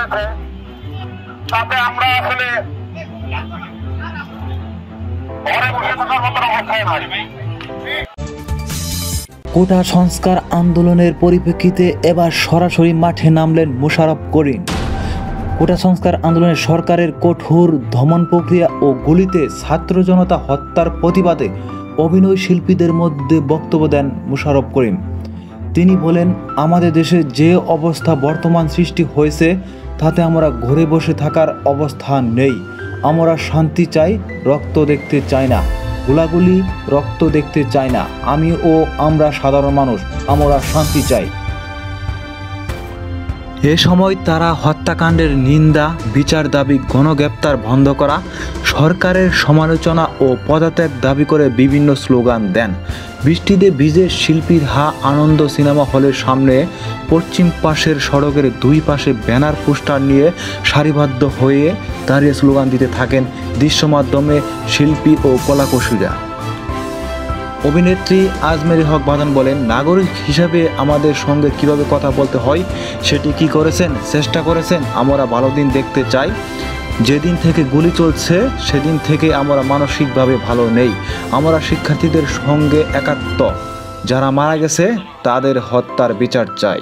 হয়েছে তাতে আমরা আসলে ঘরে বসে থাকার মতো অবস্থায় নাই। কোটা সংস্কার আন্দোলনের পরিপ্রেক্ষিতে এবার সরাসরি মাঠে নামলেন মোশাররফ করিম। কোটা সংস্কার আন্দোলনে সরকারের কঠোর দমন প্রক্রিয়া ও গুলিতে ছাত্র জনতা হত্যার প্রতিবাদে অভিনয় শিল্পীদের মধ্যে বক্তব্য দেন মোশাররফ করিম। তিনি বলেন, আমাদের দেশে যে অবস্থা বর্তমান সৃষ্টি হয়েছে তাতে আমরা ঘরে বসে থাকার অবস্থা নেই। আমরা শান্তি চাই, রক্ত দেখতে চাই না, গোলাগুলি রক্ত দেখতে চাই না। আমি ও আমরা সাধারণ মানুষ, আমরা শান্তি চাই। এ সময় তারা হত্যাকাণ্ডের নিন্দা, বিচার দাবি, গণগ্রেপ্তার বন্ধ করা, সরকারের সমালোচনা ও পদত্যাগ দাবি করে বিভিন্ন স্লোগান দেন। বৃষ্টিতে ভিজে শিল্পীরা আনন্দ সিনেমা হলের সামনে পশ্চিম পাশের সড়কের দুই পাশে ব্যানার পোস্টার নিয়ে সারিবদ্ধ হয়ে দাঁড়িয়ে স্লোগান দিতে থাকেন দৃশ্য মাধ্যমে শিল্পী ও কলাকুশলীরা। অভিনেত্রী আজমেরী হক বাঁধন বলেন, নাগরিক হিসাবে আমাদের সঙ্গে কিভাবে কথা বলতে হয় সেটি কি করেছেন, চেষ্টা করেছেন। আমরা ভালো দিন দেখতে চাই। যেদিন থেকে গুলি চলছে সেদিন থেকে আমরা মানসিকভাবে ভালো নেই। আমরা শিক্ষার্থীদের সঙ্গে একাত্ম, যারা মারা গেছে তাদের হত্যার বিচার চাই।